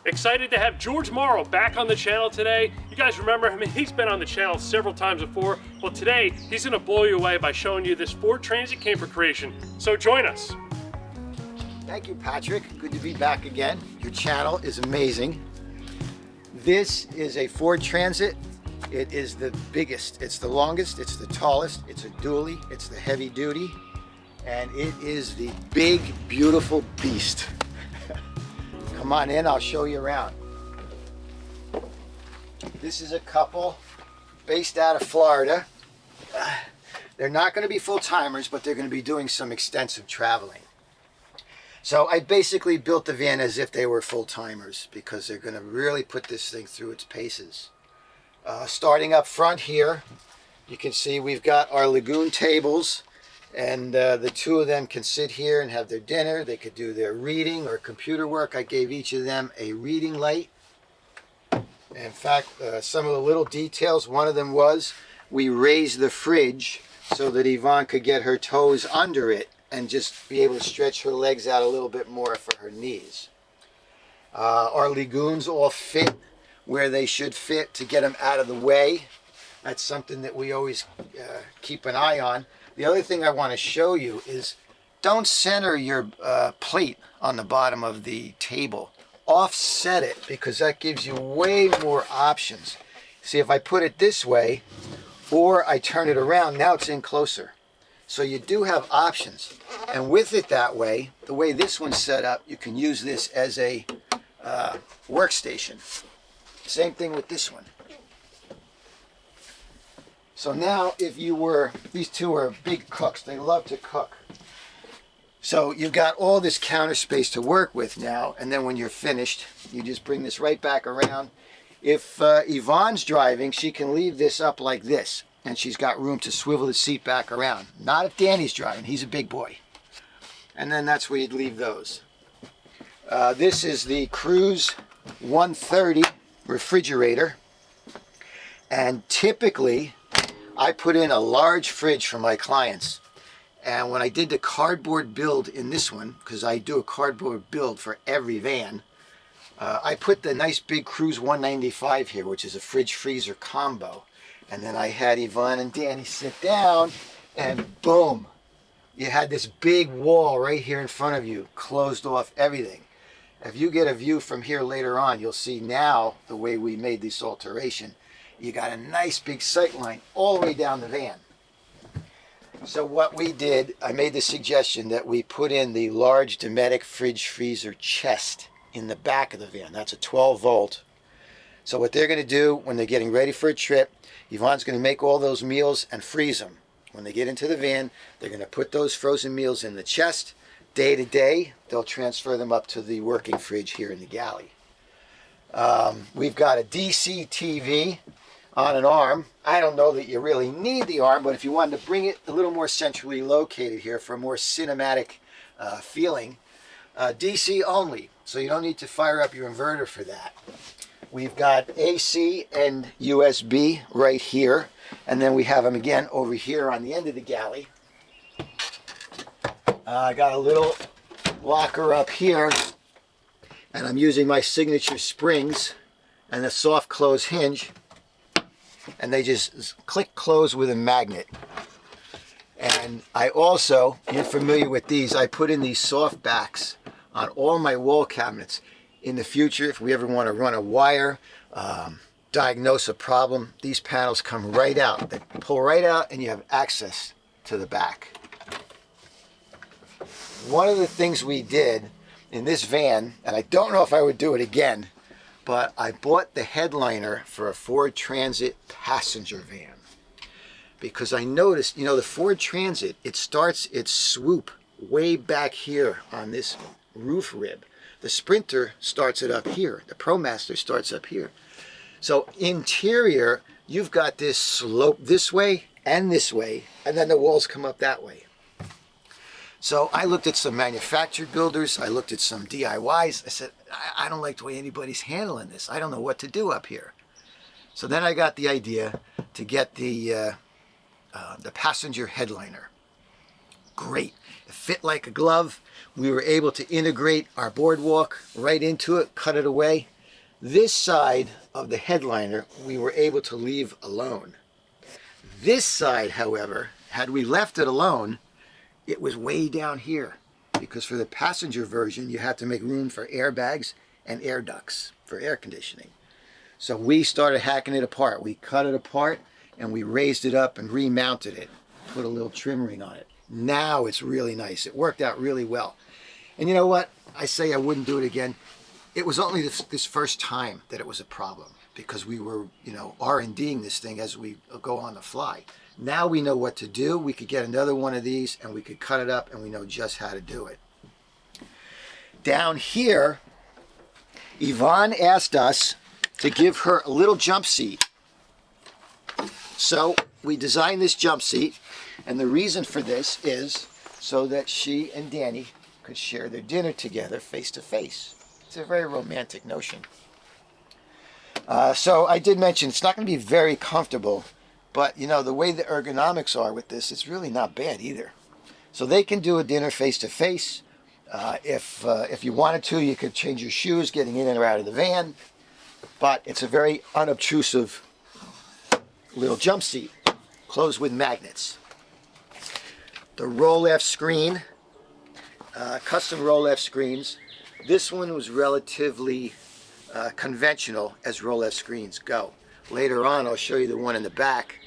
Excited to have George Mauro back on the channel today. You guys remember him? He's been on the channel several times before. Well, today he's going to blow you away by showing you this Ford Transit camper creation. So join us. Thank you, Patrick. Good to be back again. Your channel is amazing. This is a Ford Transit. It is the biggest, it's the longest, it's the tallest, it's a dually, it's the heavy duty, and it is the big, beautiful beast. Come on in, I'll show you around. This is a couple based out of Florida. They're not going to be full-timers, but they're going to be doing some extensive traveling. So I basically built the van as if they were full-timers because they're going to really put this thing through its paces. Starting up front here, you can see we've got our lagoon tables, and the two of them can sit here and have their dinner. They could do their reading or computer work. I gave each of them a reading light. In fact, some of the little details, one of them was we raised the fridge so that Yvonne could get her toes under it and just be able to stretch her legs out a little bit more for her knees. Our lagoons all fit where they should fit to get them out of the way. That's something that we always keep an eye on. The other thing I want to show you is don't center your plate on the bottom of the table. Offset it, because that gives you way more options. See, if I put it this way or I turn it around, now it's in closer. So you do have options. And with it that way, the way this one's set up, you can use this as a workstation. Same thing with this one. So now if you were, these two are big cooks, they love to cook. So you've got all this counter space to work with now, and then when you're finished, you just bring this right back around. If Yvonne's driving, she can leave this up like this, and she's got room to swivel the seat back around. Not if Danny's driving, he's a big boy. And then that's where you'd leave those. This is the Cruise 130 refrigerator, and typically I put in a large fridge for my clients. And when I did the cardboard build in this one, because I do a cardboard build for every van, I put the nice big Cruise 195 here, which is a fridge freezer combo. And then I had Yvonne and Danny sit down, and boom, you had this big wall right here in front of you, closed off everything. If you get a view from here later on, you'll see now the way we made this alteration. You got a nice big sight line all the way down the van. So what we did, I made the suggestion that we put in the large Dometic fridge freezer chest in the back of the van. That's a 12 volt. So what they're going to do when they're getting ready for a trip, Yvonne's going to make all those meals and freeze them. When they get into the van, they're going to put those frozen meals in the chest. Day to day, they'll transfer them up to the working fridge here in the galley. We've got a DC TV on an arm. I don't know that you really need the arm, but if you wanted to bring it a little more centrally located here for a more cinematic feeling, DC only, so you don't need to fire up your inverter for that. We've got AC and USB right here, and then we have them again over here on the end of the galley. I got a little locker up here, and I'm using my signature springs and a soft close hinge, and they just click close with a magnet. And I also, you're familiar with these, I put in these soft backs on all my wall cabinets. In the future, if we ever want to run a wire, diagnose a problem, these panels come right out. They pull right out and you have access to the back. One of the things we did in this van, and I don't know if I would do it again, but I bought the headliner for a Ford Transit passenger van. Because I noticed, you know, the Ford Transit, it starts its swoop way back here on this roof rib. The Sprinter starts it up here. The ProMaster starts up here. So interior, you've got this slope this way, and then the walls come up that way. So I looked at some manufactured builders, I looked at some DIYs. I said, I don't like the way anybody's handling this. I don't know what to do up here. So then I got the idea to get the passenger headliner. great. It fit like a glove. We were able to integrate our boardwalk right into it, cut it away. This side of the headliner, we were able to leave alone. This side, however, had we left it alone, it was way down here, because for the passenger version, you had to make room for airbags and air ducts for air conditioning. So we started hacking it apart. We cut it apart and we raised it up and remounted it, put a little trim ring on it. Now it's really nice. It worked out really well. And you know what? I say I wouldn't do it again. It was only this first time that it was a problem, because we were, R&Ding this thing as we go on the fly. Now we know what to do. We could get another one of these and we could cut it up, and we know just how to do it. Down here, Yvonne asked us to give her a little jump seat. So we designed this jump seat, and the reason for this is so that she and Danny could share their dinner together face to face. It's a very romantic notion. So I did mention it's not going to be very comfortable, but the way the ergonomics are with this, it's really not bad either. So they can do a dinner face to face. If you wanted to, you could change your shoes getting in and out of the van, but it's a very unobtrusive little jump seat, closed with magnets. The roll-F screen, custom roll-F screens. This one was relatively conventional as roll-F screens go. Later on, I'll show you the one in the back,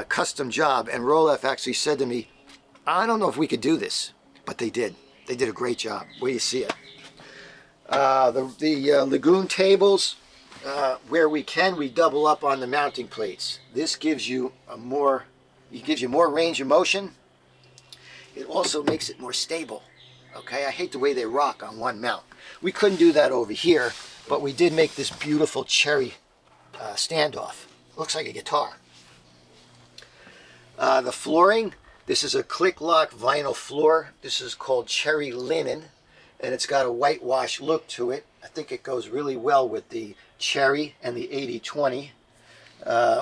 custom job, and roll-F actually said to me, I don't know if we could do this, but they did. They did a great job. Where you see it. The Lagoon tables, where we can, we double up on the mounting plates. This gives you more range of motion. It also makes it more stable. Okay, I hate the way they rock on one mount. We couldn't do that over here, but we did make this beautiful cherry standoff. Looks like a guitar. The flooring, this is a click lock vinyl floor. This is called cherry linen, and it's got a whitewash look to it. I think it goes really well with the cherry and the 80/20.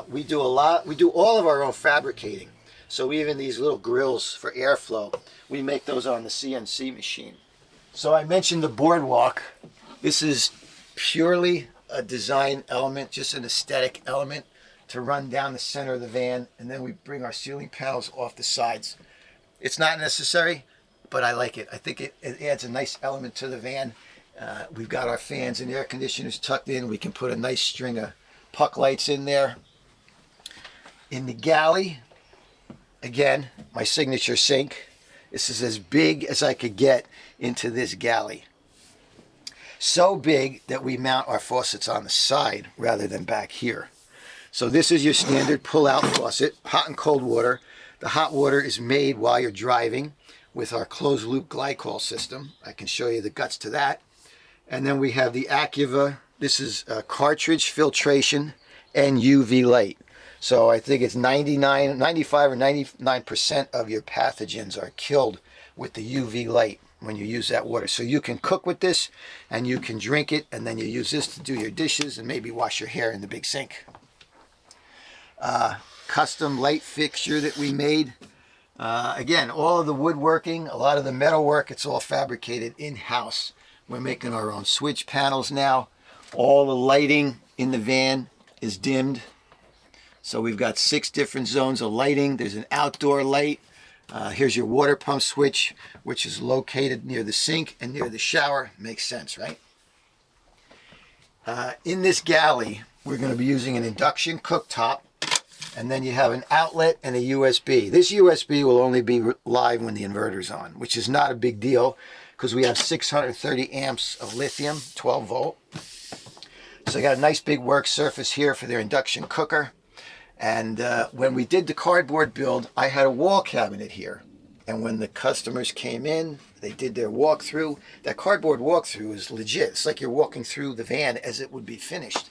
We do all of our own fabricating. So even these little grills for airflow, we make those on the CNC machine. So I mentioned the boardwalk. This is purely a design element, just an aesthetic element to run down the center of the van, and then we bring our ceiling panels off the sides. It's not necessary, but I like it. I think it adds a nice element to the van. We've got our fans and air conditioners tucked in. We can put a nice string of puck lights in there. In the galley, again, my signature sink. This is as big as I could get into this galley. So big that we mount our faucets on the side rather than back here. So this is your standard pull-out faucet, hot and cold water. The hot water is made while you're driving with our closed-loop glycol system. I can show you the guts to that. And then we have the Acuva. This is cartridge filtration and UV light. So I think it's 95 or 99% of your pathogens are killed with the UV light when you use that water. So you can cook with this and you can drink it, and then you use this to do your dishes and maybe wash your hair in the big sink. Custom light fixture that we made. Again, all of the woodworking, a lot of the metal work, it's all fabricated in-house. We're making our own switch panels now. All the lighting in the van is dimmed. So we've got 6 different zones of lighting. There's an outdoor light. Here's your water pump switch, which is located near the sink and near the shower. Makes sense, right? In this galley, we're going to be using an induction cooktop, and then you have an outlet and a USB. This USB will only be live when the inverter's on, which is not a big deal because we have 630 amps of lithium, 12 volt. So I got a nice big work surface here for their induction cooker. And when we did the cardboard build, I had a wall cabinet here. And when the customers came in, they did their walkthrough. That cardboard walkthrough is legit. It's like you're walking through the van as it would be finished.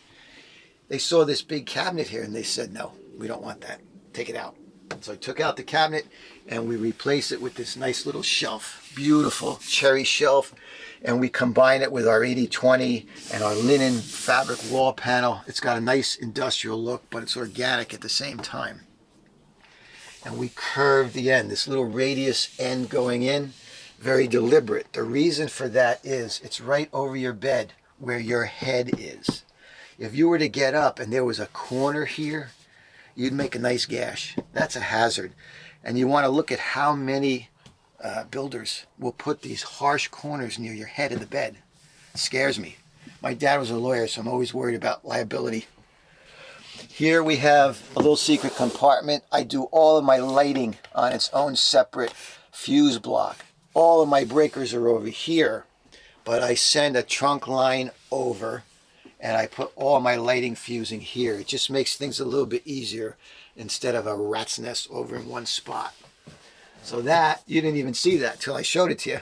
They saw this big cabinet here and they said, no, we don't want that. Take it out. So I took out the cabinet and we replaced it with this nice little shelf. Beautiful cherry shelf. And we combine it with our 80/20 and our linen fabric wall panel. It's got a nice industrial look, but it's organic at the same time. and we curve the end, this little radius end going in, very deliberate. The reason for that is it's right over your bed where your head is. If you were to get up and there was a corner here, you'd make a nice gash. That's a hazard. And you want to look at how many builders will put these harsh corners near your head of the bed. It scares me. My dad was a lawyer, so I'm always worried about liability. Here we have a little secret compartment. I do all of my lighting on its own separate fuse block. All of my breakers are over here, but I send a trunk line over and I put all my lighting fusing here. It just makes things a little bit easier instead of a rat's nest over in one spot. So that, you didn't even see that till I showed it to you.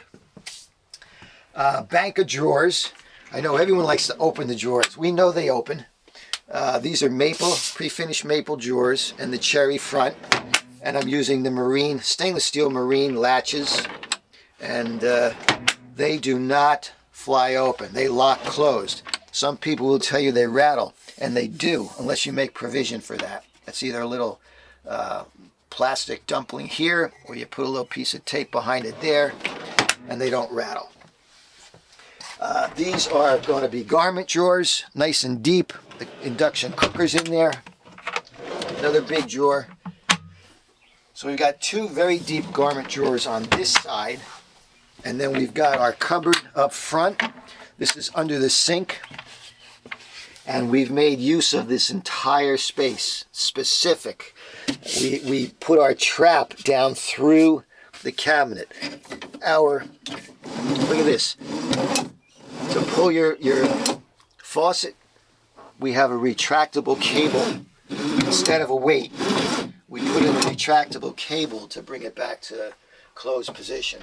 Bank of drawers. I know everyone likes to open the drawers. We know they open. These are maple, pre-finished maple drawers and the cherry front. And I'm using the marine, stainless steel marine latches. And they do not fly open. They lock closed. Some people will tell you they rattle, and they do, unless you make provision for that. It's either a little plastic dumpling here, or you put a little piece of tape behind it there, and they don't rattle. These are going to be garment drawers, nice and deep. The induction cooker's in there. Another big drawer. So we've got two very deep garment drawers on this side, and then we've got our cupboard up front. This is under the sink, and we've made use of this entire space, specific. We put our trap down through the cabinet. Look at this. To pull your faucet, we have a retractable cable. Instead of a weight, we put in a retractable cable to bring it back to closed position.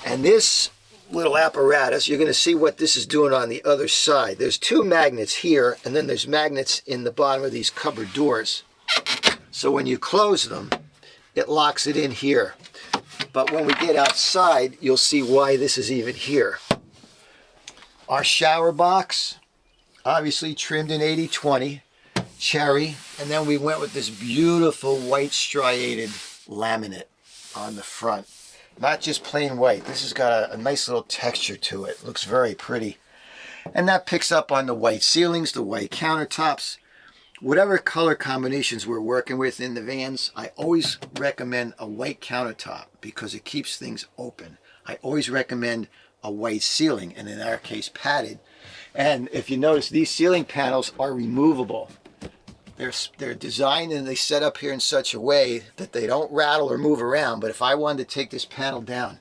And this little apparatus, you're going to see what this is doing on the other side. There's two magnets here, and then there's magnets in the bottom of these cupboard doors. So when you close them, it locks it in here. But when we get outside, you'll see why this is even here. Our shower box, obviously trimmed in 80/20, cherry, and then we went with this beautiful white striated laminate on the front. Not just plain white. This has got a nice little texture to it. Looks very pretty. And that picks up on the white ceilings, the white countertops. Whatever color combinations we're working with in the vans, I always recommend a white countertop because it keeps things open. I always recommend a white ceiling, and in our case padded. And if you notice, these ceiling panels are removable. They're designed and they set up here in such a way that they don't rattle or move around. But if I wanted to take this panel down,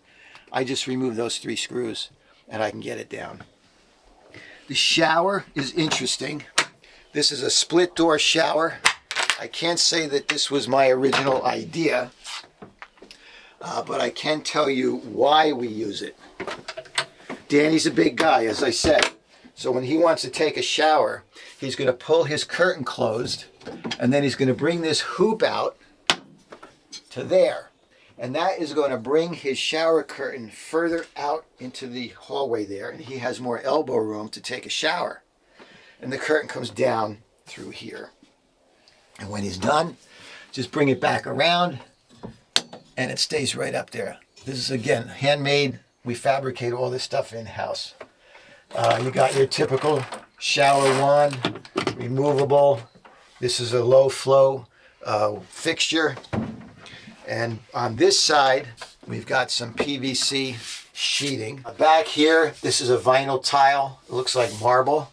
I just remove those 3 screws and I can get it down. The shower is interesting. This is a split door shower. I can't say that this was my original idea, but I can tell you why we use it. Danny's a big guy, as I said. So when he wants to take a shower, he's going to pull his curtain closed, and then he's going to bring this hoop out to there. And that is going to bring his shower curtain further out into the hallway there, and he has more elbow room to take a shower. And the curtain comes down through here. And when he's done, just bring it back around, and it stays right up there. This is, again, handmade. We fabricate all this stuff in-house. You got your typical shower wand, removable. This is a low flow fixture. And on this side, we've got some PVC sheething. Back here, this is a vinyl tile. It looks like marble.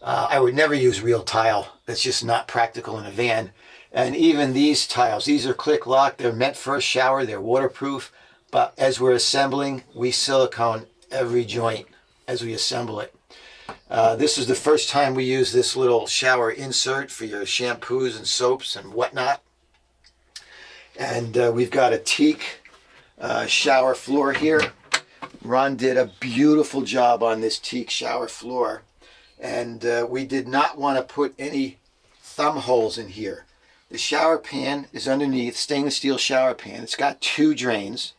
I would never use real tile. That's just not practical in a van. And even these tiles, these are click lock. They're meant for a shower. They're waterproof. But as we're assembling, we silicone every joint as we assemble it. This is the first time we use this little shower insert for your shampoos and soaps and whatnot. And we've got a teak shower floor here. Ron did a beautiful job on this teak shower floor. And we did not want to put any thumb holes in here. The shower pan is underneath, stainless steel shower pan. It's got 2 drains.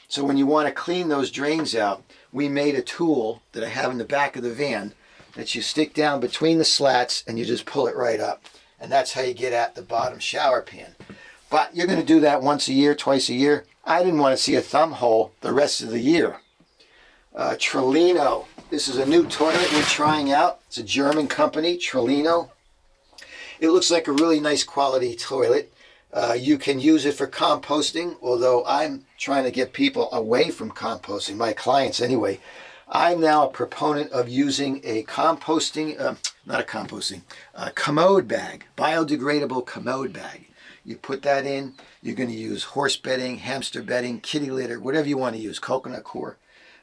So when you want to clean those drains out, we made a tool that I have in the back of the van that you stick down between the slats and you just pull it right up. And that's how you get at the bottom shower pan. But you're going to do that once a year, twice a year. I didn't want to see a thumb hole the rest of the year. Trellino. This is a new toilet we're trying out. It's a German company, Trellino. It looks like a really nice quality toilet. You can use it for composting, although I'm trying to get people away from composting, my clients anyway. I'm now a proponent of using a composting, a commode bag, biodegradable commode bag. You put that in, you're going to use horse bedding, hamster bedding, kitty litter, whatever you want to use, coconut core.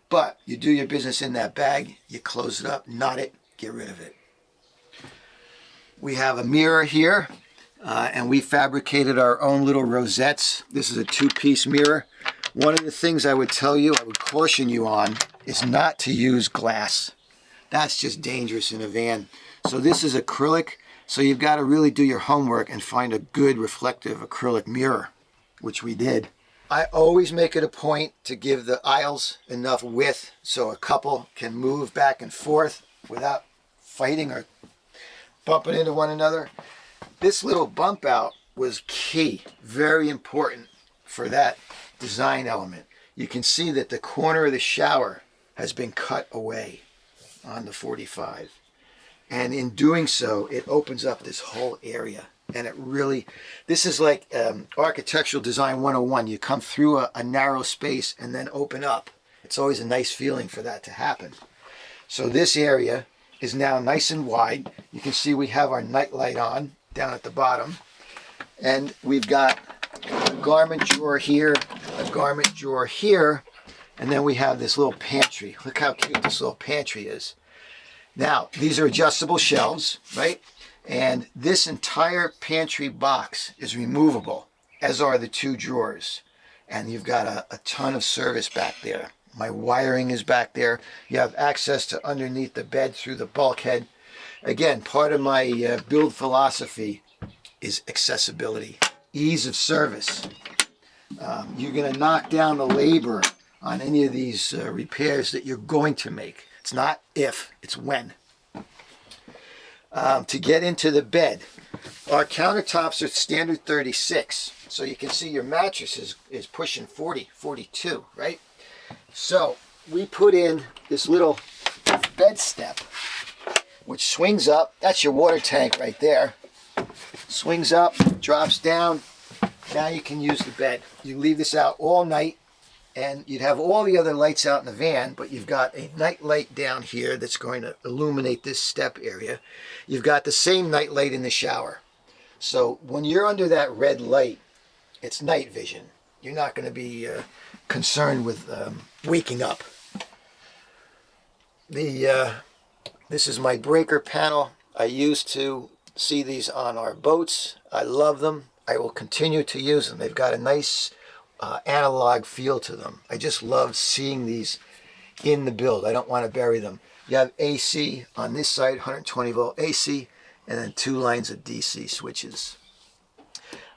But you do your business in that bag, you close it up, knot it, get rid of it. We have a mirror here, and we fabricated our own little rosettes. This is a two-piece mirror. One of the things I would tell you, I would caution you on, is not to use glass. That's just dangerous in a van. So this is acrylic, so you've got to really do your homework and find a good reflective acrylic mirror, which we did. I always make it a point to give the aisles enough width so a couple can move back and forth without fighting or bumping into one another. This little bump out was key, very important for that design element. You can see that the corner of the shower has been cut away on the 45. And in doing so, it opens up this whole area. And it really, this is like architectural design 101. You come through a narrow space and then open up. It's always a nice feeling for that to happen. So this area is now nice and wide. You can see we have our night light on down at the bottom. And we've got a garment drawer here, a garment drawer here, and then we have this little pantry. Look how cute this little pantry is. Now, these are adjustable shelves, right? And this entire pantry box is removable, as are the two drawers. And you've got a ton of service back there. My wiring is back there. You have access to underneath the bed through the bulkhead. Again, part of my build philosophy is accessibility, ease of service. You're going to knock down the labor on any of these repairs that you're going to make. It's not if, it's when. To get into the bed, our countertops are standard 36. So you can see your mattress is pushing 40, 42, right? So we put in this little bed step, which swings up. That's your water tank right there. Swings up, drops down. Now you can use the bed. You leave this out all night, and you'd have all the other lights out in the van, but you've got a night light down here that's going to illuminate this step area. You've got the same night light in the shower. So when you're under that red light, it's night vision. You're not going to be concerned with waking up. This is my breaker panel. I used to see these on our boats. I love them. I will continue to use them. They've got a nice analog feel to them. I just love seeing these in the build. I don't want to bury them. You have AC on this side, 120 volt AC, and then 2 lines of DC switches.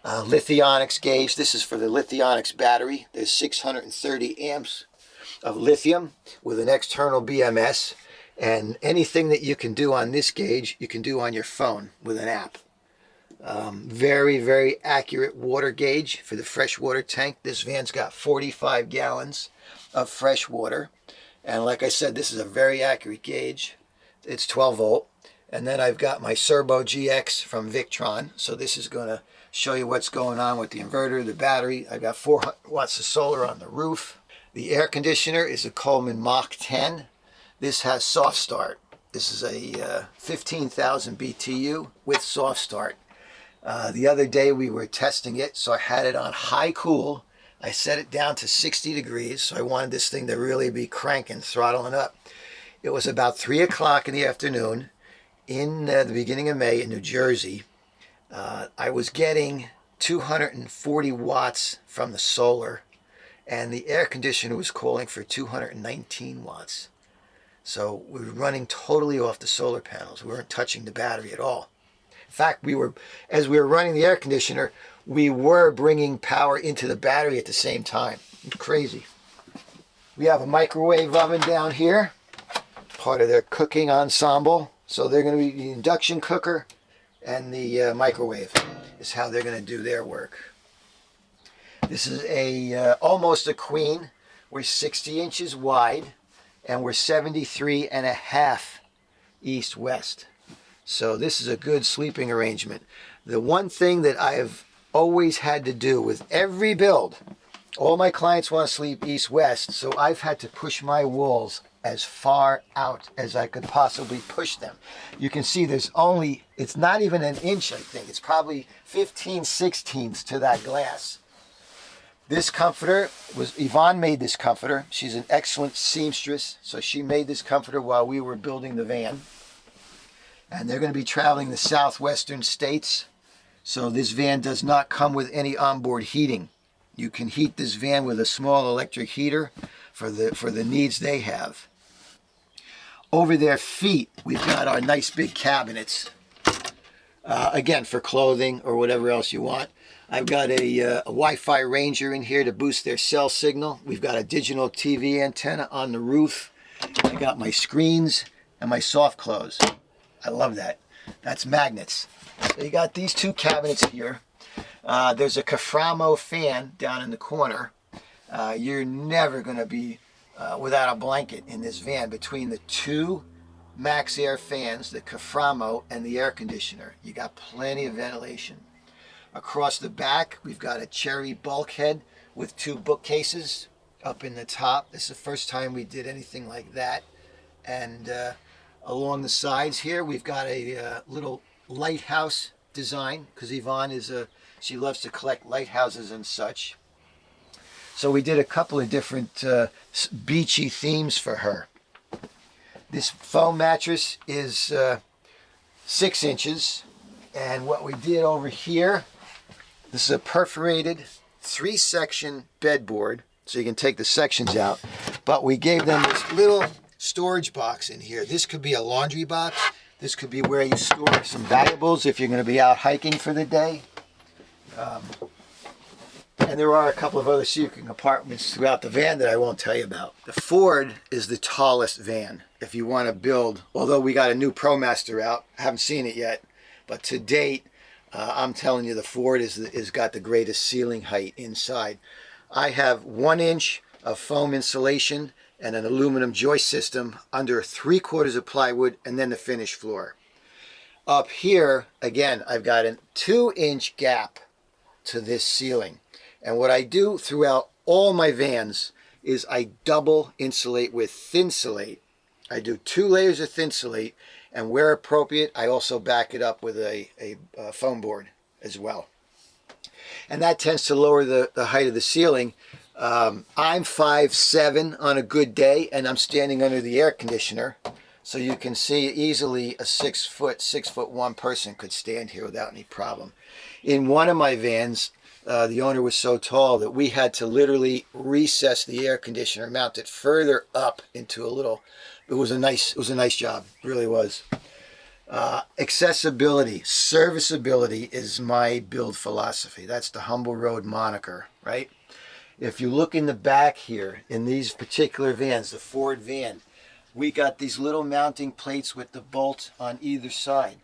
Lithionics gauge. This is for the Lithionics battery. There's 630 amps of lithium with an external BMS. And anything that you can do on this gauge, you can do on your phone with an app. Very, very accurate water gauge for the freshwater tank. This van's got 45 gallons of fresh water. And like I said, this is a very accurate gauge. It's 12 volt. And then I've got my Serbo GX from Victron. So this is going to show you what's going on with the inverter, the battery. I've got 400 watts of solar on the roof. The air conditioner is a Coleman Mach 10. This has soft start. This is a 15,000 BTU with soft start. The other day we were testing it, so I had it on high cool. I set it down to 60 degrees, so I wanted this thing to really be cranking, throttling up. It was about 3 o'clock in the afternoon in the beginning of May in New Jersey. I was getting 240 watts from the solar, and the air conditioner was calling for 219 watts. So we were running totally off the solar panels. We weren't touching the battery at all. In fact, as we were running the air conditioner, we were bringing power into the battery at the same time. It's crazy. We have a microwave oven down here, part of their cooking ensemble. So they're going to be the induction cooker and the microwave is how they're going to do their work. This is a almost a queen. We're 60 inches wide, and we're 73 and a half east-west. So this is a good sleeping arrangement. The one thing that I've always had to do with every build, all my clients want to sleep east-west, so I've had to push my walls as far out as I could possibly push them. You can see there's only, it's not even an inch, I think. It's probably 15/16 to that glass. This comforter was, Yvonne made this comforter. She's an excellent seamstress, so she made this comforter while we were building the van. And they're going to be traveling the southwestern states, so this van does not come with any onboard heating. You can heat this van with a small electric heater for the needs they have. Over their feet, we've got our nice big cabinets. Again, for clothing or whatever else you want. I've got a Wi-Fi Ranger in here to boost their cell signal. We've got a digital TV antenna on the roof. I got my screens and my soft close. I love that. That's magnets. So you got these two cabinets here. There's a Caframo fan down in the corner. You're never going to be without a blanket in this van. Between the two Max Air fans, the Caframo, and the air conditioner, you got plenty of ventilation. Across the back, we've got a cherry bulkhead with two bookcases up in the top. This is the first time we did anything like that. And along the sides here, we've got a little lighthouse design, because Yvonne she loves to collect lighthouses and such. So we did a couple of different beachy themes for her. This foam mattress is 6 inches, and what we did over here, this is a perforated 3-section bedboard, so you can take the sections out, but we gave them this little storage box in here. This could be a laundry box. This could be where you store some valuables if you're going to be out hiking for the day. And there are a couple of other sleeping compartments throughout the van that I won't tell you about. The Ford is the tallest van if you want to build, although we got a new ProMaster out. I haven't seen it yet, but to date, I'm telling you, the Ford is got the greatest ceiling height inside. I have 1 inch of foam insulation and an aluminum joist system under 3/4 of plywood, and then the finished floor. Up here, again, I've got a 2-inch gap to this ceiling. And what I do throughout all my vans is I double insulate with Thinsulate. I do 2 layers of Thinsulate, and where appropriate, I also back it up with a foam board as well. And that tends to lower the height of the ceiling. I'm 5'7" on a good day, and I'm standing under the air conditioner. So you can see easily a 6'1" person could stand here without any problem. In one of my vans, the owner was so tall that we had to literally recess the air conditioner, mount it further up into a little. It was a nice job, it really was. Accessibility, serviceability is my build philosophy. That's the Humble Road moniker, right? If you look in the back here, in these particular vans, the Ford van, we got these little mounting plates with the bolt on either side.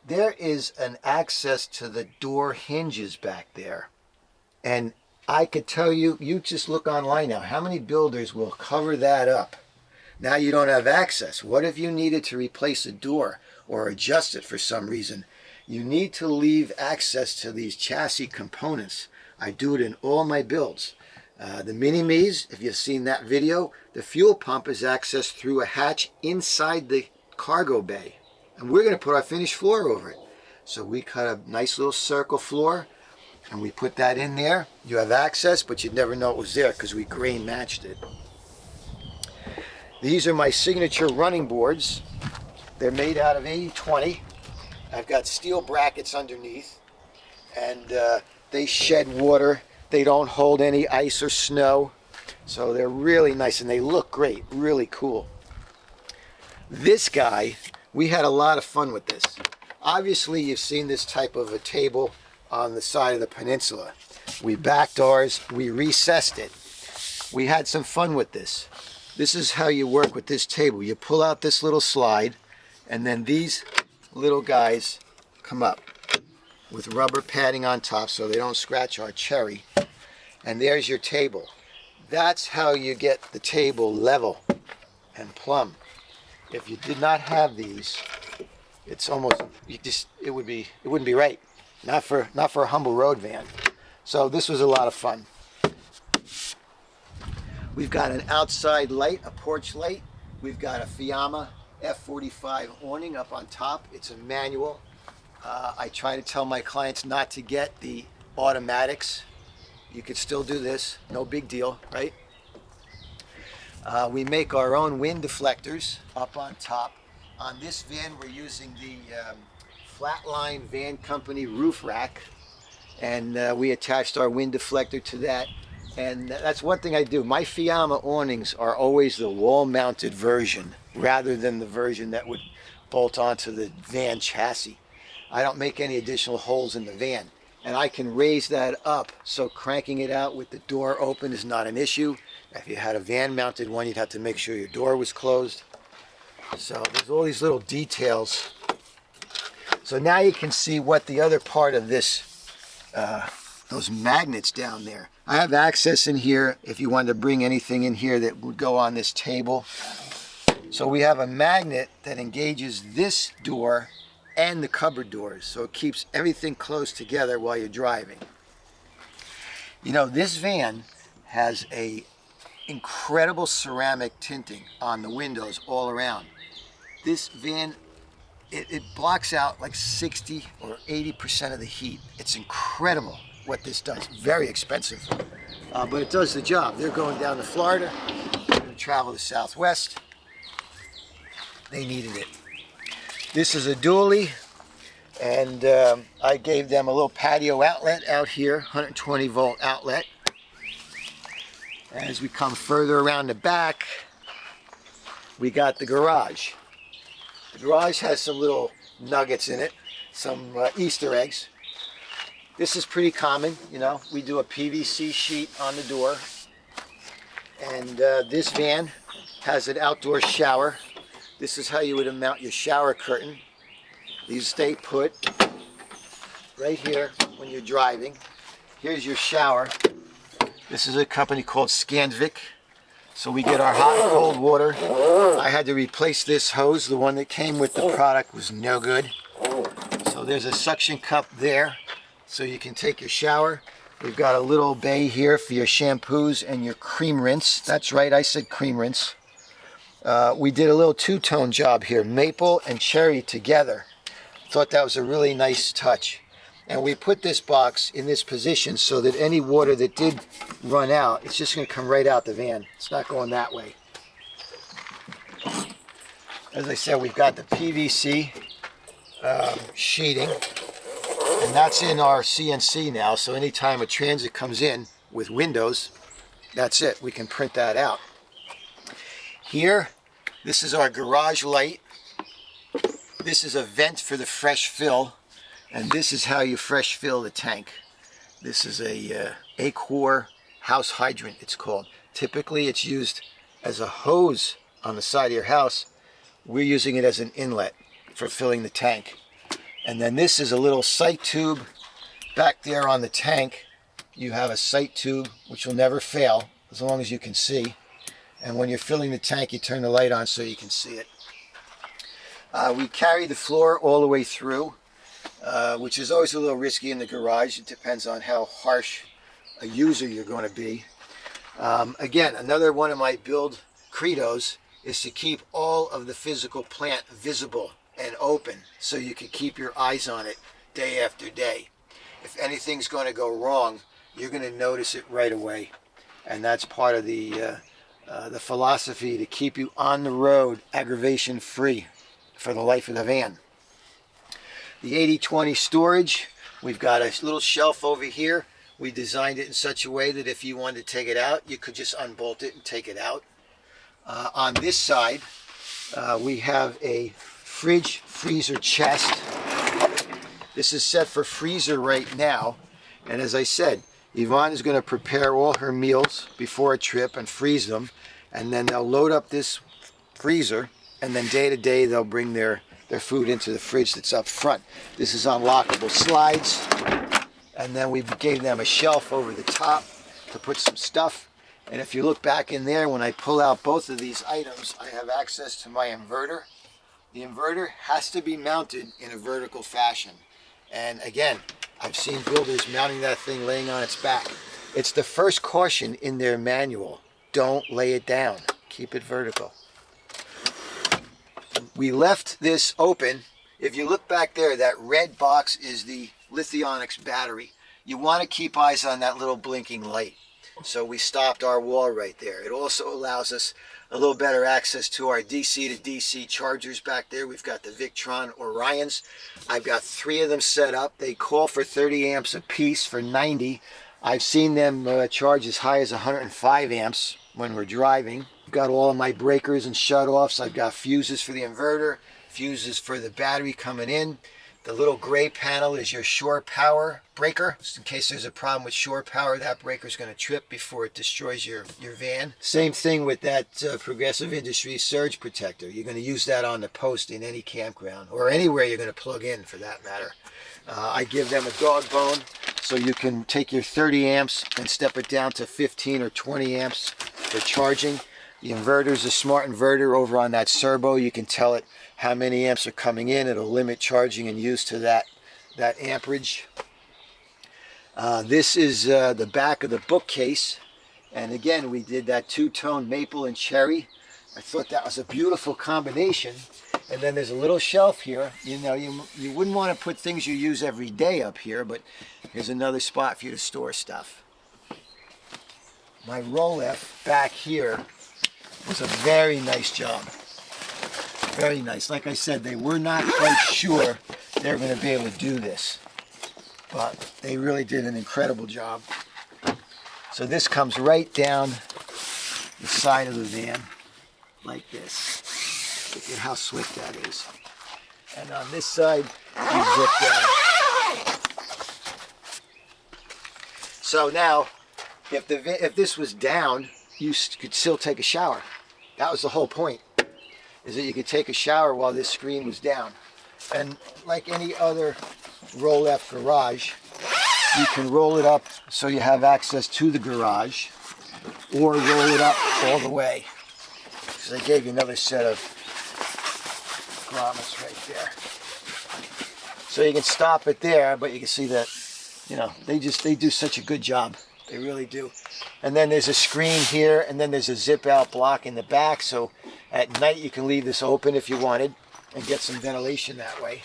There is an access to the door hinges back there. And I could tell you, you just look online now, how many builders will cover that up? Now you don't have access. What if you needed to replace a door or adjust it for some reason? You need to leave access to these chassis components. I do it in all my builds. The Mini-Me's, if you've seen that video, the fuel pump is accessed through a hatch inside the cargo bay. And we're going to put our finished floor over it. So we cut a nice little circle floor, and we put that in there. You have access, but you'd never know it was there because we grain matched it. These are my signature running boards. They're made out of 80/20. I've got steel brackets underneath, and they shed water. They don't hold any ice or snow. So they're really nice, and they look great, really cool. This guy, we had a lot of fun with this. Obviously, you've seen this type of a table on the side of the peninsula. We backed ours, we recessed it. We had some fun with this. This is how you work with this table. You pull out this little slide, and then these little guys come up with rubber padding on top so they don't scratch our cherry. and there's your table. That's how you get the table level and plumb. If you did not have these, it's almost, it wouldn't be right. Not for a humble road van. So this was a lot of fun. We've got an outside light, a porch light. We've got a Fiamma F45 awning up on top. It's a manual. I try to tell my clients not to get the automatics. You could still do this, no big deal, right? We make our own wind deflectors up on top. On this van, we're using the Flatline Van Company roof rack, and we attached our wind deflector to that. And that's one thing I do. My Fiamma awnings are always the wall-mounted version rather than the version that would bolt onto the van chassis. I don't make any additional holes in the van. And I can raise that up, so cranking it out with the door open is not an issue. If you had a van-mounted one, you'd have to make sure your door was closed. So there's all these little details. So now you can see what the other part of this, those magnets down there. I have access in here if you wanted to bring anything in here that would go on this table. So we have a magnet that engages this door and the cupboard doors, so it keeps everything close together while you're driving. You know, this van has a incredible ceramic tinting on the windows all around. This van, it blocks out like 60 or 80% of the heat. It's incredible what this does. Very expensive, but it does the job. They're going down to Florida, they're going to travel to Southwest. They needed it. This is a dually, and I gave them a little patio outlet out here, 120 volt outlet. As we come further around the back, we got the garage. The garage has some little nuggets in it, some Easter eggs. This is pretty common, you know. We do a PVC sheet on the door, and this van has an outdoor shower. This is how you would mount your shower curtain. These stay put right here when you're driving. Here's your shower. This is a company called Scanvic. So we get our hot and cold water. I had to replace this hose. The one that came with the product was no good. So there's a suction cup there so you can take your shower. We've got a little bay here for your shampoos and your cream rinse. That's right, I said cream rinse. We did a little two-tone job here, maple and cherry together. Thought that was a really nice touch. And we put this box in this position so that any water that did run out, it's just going to come right out the van. It's not going that way. As I said, we've got the PVC sheeting, and that's in our CNC now, so anytime a transit comes in with windows, that's it. We can print that out. Here, this is our garage light. This is a vent for the fresh fill, and this is how you fresh fill the tank. This is a Acor house hydrant, it's called. Typically, it's used as a hose on the side of your house. We're using it as an inlet for filling the tank. And then this is a little sight tube back there on the tank. You have a sight tube, which will never fail as long as you can see. And when you're filling the tank, you turn the light on so you can see it. We carry the floor all the way through, which is always a little risky in the garage. It depends on how harsh a user you're going to be. Again, another one of my build credos is to keep all of the physical plant visible and open so you can keep your eyes on it day after day. If anything's going to go wrong, you're going to notice it right away. And that's part of the philosophy to keep you on the road aggravation free for the life of the van. The 80/20 storage, we've got a little shelf over here. We designed it in such a way that if you wanted to take it out, you could just unbolt it and take it out. On this side, we have a fridge freezer chest. This is set for freezer right now, and as I said, Yvonne is going to prepare all her meals before a trip and freeze them, and then they'll load up this freezer, and then day to day they'll bring their food into the fridge that's up front. This is unlockable slides, and then we gave them a shelf over the top to put some stuff. And if you look back in there, when I pull out both of these items, I have access to my inverter. The inverter has to be mounted in a vertical fashion. And again, I've seen builders mounting that thing laying on its back. It's the first caution in their manual. Don't lay it down. Keep it vertical. We left this open. If you look back there, that red box is the Lithionics battery. You want to keep eyes on that little blinking light. So we stopped our wall right there. It also allows us a little better access to our DC to DC chargers back there. We've got the Victron Orions. I've got 3 of them set up. They call for 30 amps a piece for 90. I've seen them charge as high as 105 amps when we're driving. I've got all of my breakers and shutoffs. I've got fuses for the inverter, fuses for the battery coming in. The little gray panel is your shore power breaker. Just in case there's a problem with shore power, that breaker is going to trip before it destroys your van. Same thing with that Progressive Industries surge protector. You're going to use that on the post in any campground, or anywhere you're going to plug in for that matter. I give them a dog bone, so you can take your 30 amps and step it down to 15 or 20 amps for charging. The inverter is a smart inverter over on that servo. You can tell it how many amps are coming in. It'll limit charging and use to that amperage. This is the back of the bookcase. And again, we did that two-tone maple and cherry. I thought that was a beautiful combination. And then there's a little shelf here. You know, you wouldn't want to put things you use every day up here, but here's another spot for you to store stuff. My Rolex back here was a very nice job. Very nice. Like I said, they were not quite sure they were going to be able to do this, but they really did an incredible job. So this comes right down the side of the van like this. Look at how swift that is. And on this side, you zip down. So now, if this was down, you could still take a shower. That was the whole point, is that you could take a shower while this screen was down. And like any other roll-up garage, you can roll it up so you have access to the garage, or roll it up all the way. So they gave you another set of grommets right there. So you can stop it there, but you can see that, you know, they do such a good job. They really do. And then there's a screen here, and then there's a zip out block in the back, so at night you can leave this open if you wanted and get some ventilation that way.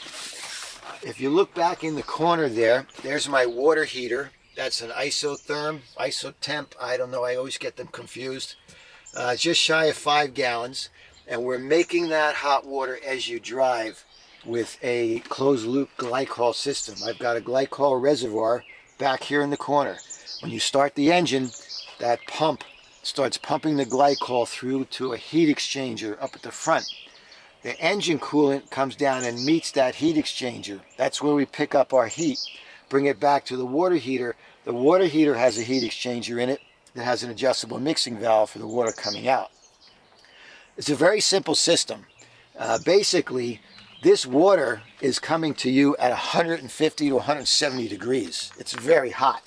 If you look back in the corner there's my water heater. That's an isotherm, isotemp, I don't know, I always get them confused. Just shy of 5 gallons, and we're making that hot water as you drive with a closed loop glycol system. I've got a glycol reservoir back here in the corner. When you start the engine, that pump starts pumping the glycol through to a heat exchanger up at the front. The engine coolant comes down and meets that heat exchanger. That's where we pick up our heat, bring it back to the water heater. The water heater has a heat exchanger in it that has an adjustable mixing valve for the water coming out. It's a very simple system. Basically, this water is coming to you at 150 to 170 degrees. It's very hot.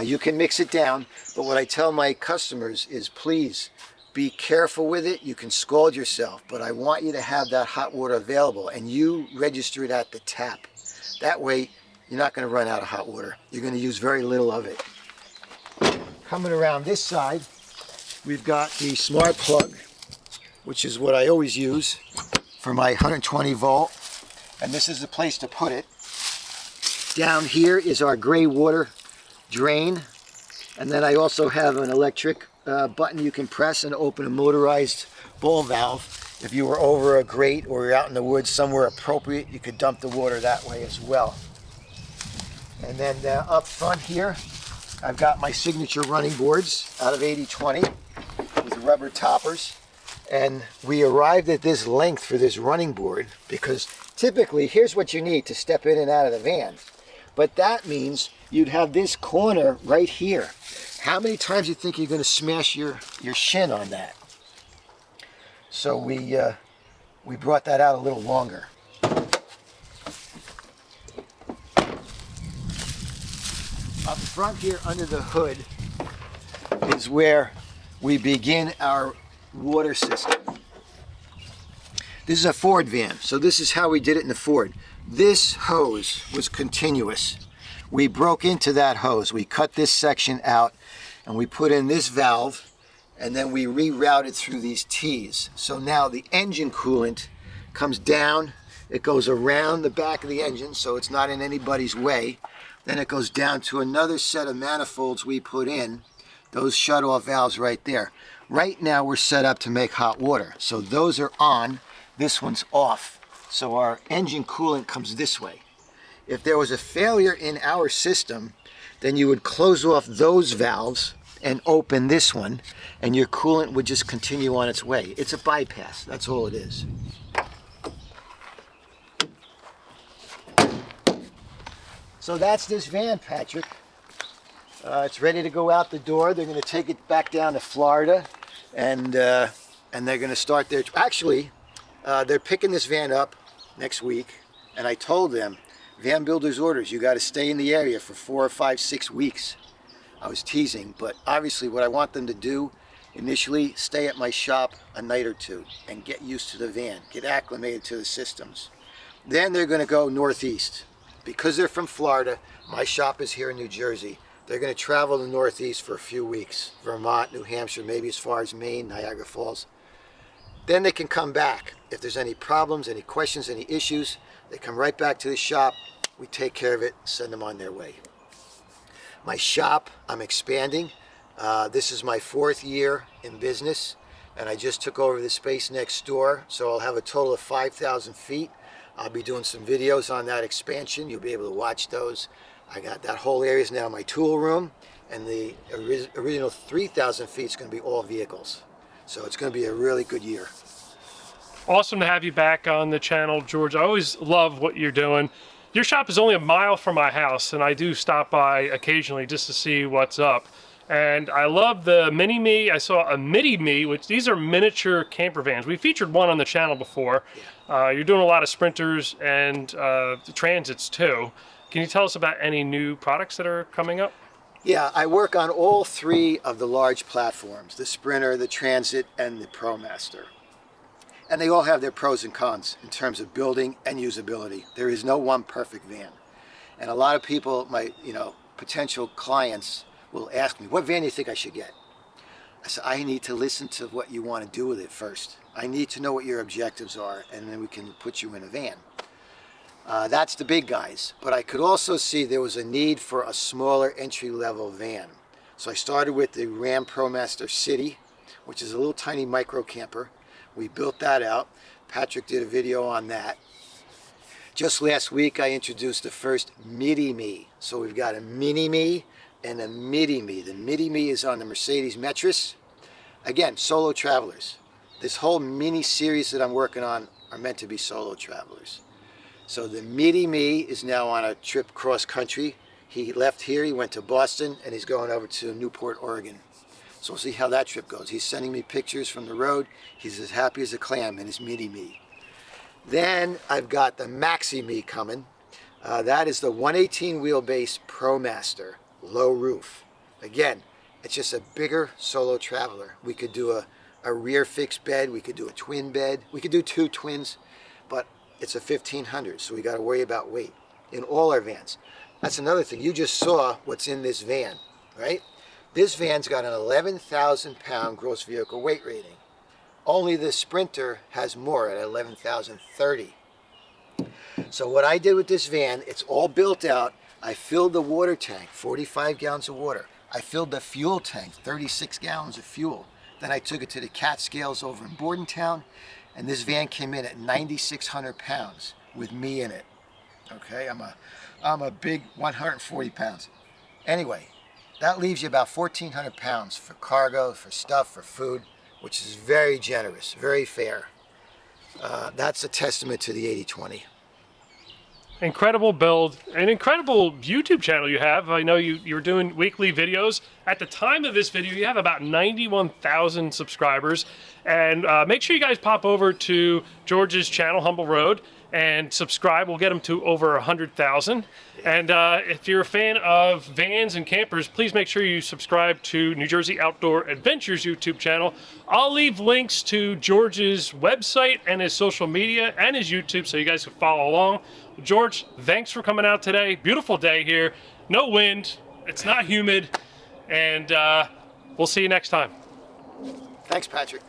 You can mix it down, but what I tell my customers is please be careful with it. You can scald yourself, but I want you to have that hot water available, and you register it at the tap. That way, you're not going to run out of hot water. You're going to use very little of it. Coming around this side, we've got the smart plug, which is what I always use for my 120 volt, and this is the place to put it. Down here is our gray water drain, and then I also have an electric button you can press and open a motorized ball valve. If you were over a grate or you're out in the woods somewhere appropriate, you could dump the water that way as well. And then up front here, I've got my signature running boards out of 80/20 with rubber toppers. And we arrived at this length for this running board because typically here's what you need to step in and out of the van. But that means you'd have this corner right here. How many times do you think you're going to smash your shin on that? So we brought that out a little longer. Up front here under the hood is where we begin our water system. This is a Ford van, so this is how we did it in the Ford. This hose was continuous. We broke into that hose. We cut this section out and we put in this valve, and then we rerouted through these T's. So now the engine coolant comes down, it goes around the back of the engine so it's not in anybody's way. Then it goes down to another set of manifolds we put in, those shut-off valves right there. Right now we're set up to make hot water. So those are on, this one's off. So our engine coolant comes this way. If there was a failure in our system, then you would close off those valves and open this one, and your coolant would just continue on its way. It's a bypass, that's all it is. So that's this van, Patrick. It's ready to go out the door. They're going to take it back down to Florida, and they're going to start their... Actually, they're picking this van up next week, and I told them, van builder's orders, you got to stay in the area for 4 or 5, 6 weeks. I was teasing, but obviously what I want them to do initially, stay at my shop a night or two and get used to the van, get acclimated to the systems. Then they're going to go northeast. Because they're from Florida, my shop is here in New Jersey. They're going to travel the northeast for a few weeks. Vermont, New Hampshire, maybe as far as Maine, Niagara Falls. Then they can come back. If there's any problems, any questions, any issues, they come right back to the shop. We take care of it, send them on their way. My shop, I'm expanding. This is my 4th year in business, and I just took over the space next door, so I'll have a total of 5,000 feet. I'll be doing some videos on that expansion. You'll be able to watch those. I got that whole area is now my tool room, and the original 3,000 feet is going to be all vehicles. So it's going to be a really good year. Awesome to have you back on the channel, George. I always love what you're doing. Your shop is only a mile from my house, and I do stop by occasionally just to see what's up. And I love the Mini-Me. I saw a Midi-Me, which these are miniature camper vans. We featured one on the channel before. You're doing a lot of Sprinters and Transits too. Can you tell us about any new products that are coming up? Yeah, I work on all 3 of the large platforms, the Sprinter, the Transit, and the ProMaster. And they all have their pros and cons in terms of building and usability. There is no one perfect van. And a lot of people, my potential clients, will ask me, what van do you think I should get? I said, I need to listen to what you want to do with it first. I need to know what your objectives are, and then we can put you in a van. That's the big guys. But I could also see there was a need for a smaller entry-level van. So I started with the Ram ProMaster City, which is a little tiny micro camper. We built that out. Patrick did a video on that. Just last week, I introduced the first Midi-Me. So we've got a Mini-Me and a Midi-Me. The Midi-Me is on the Mercedes Metris. Again, solo travelers. This whole mini series that I'm working on are meant to be solo travelers. So the Midi-Me is now on a trip cross country. He left here, he went to Boston, and he's going over to Newport, Oregon. So we'll see how that trip goes. He's sending me pictures from the road. He's as happy as a clam in his Midi-Me. Then I've got the Maxi-Me coming. That is the 118 wheelbase ProMaster, low roof. Again, it's just a bigger solo traveler. We could do a rear fixed bed. We could do a twin bed. We could do 2 twins, but it's a 1500, so we got to worry about weight in all our vans. That's another thing. You just saw what's in this van, right? This van's got an 11,000 pound gross vehicle weight rating. Only the Sprinter has more at 11,030. So what I did with this van, it's all built out. I filled the water tank, 45 gallons of water. I filled the fuel tank, 36 gallons of fuel. Then I took it to the Catskills over in Bordentown, and this van came in at 9,600 pounds with me in it. Okay, I'm a big 140 pounds. Anyway, that leaves you about 1,400 pounds for cargo, for stuff, for food, which is very generous, very fair. That's a testament to the 80-20. Incredible build, an incredible YouTube channel you have. I know you're doing weekly videos. At the time of this video, you have about 91,000 subscribers. And make sure you guys pop over to George's channel, Humble Road, and subscribe. We'll get them to over 100,000. And if you're a fan of vans and campers, please make sure you subscribe to New Jersey Outdoor Adventures YouTube channel. I'll leave links to George's website and his social media and his YouTube so you guys can follow along. George, thanks for coming out today. Beautiful day here. No wind. It's not humid. And we'll see you next time. Thanks, Patrick.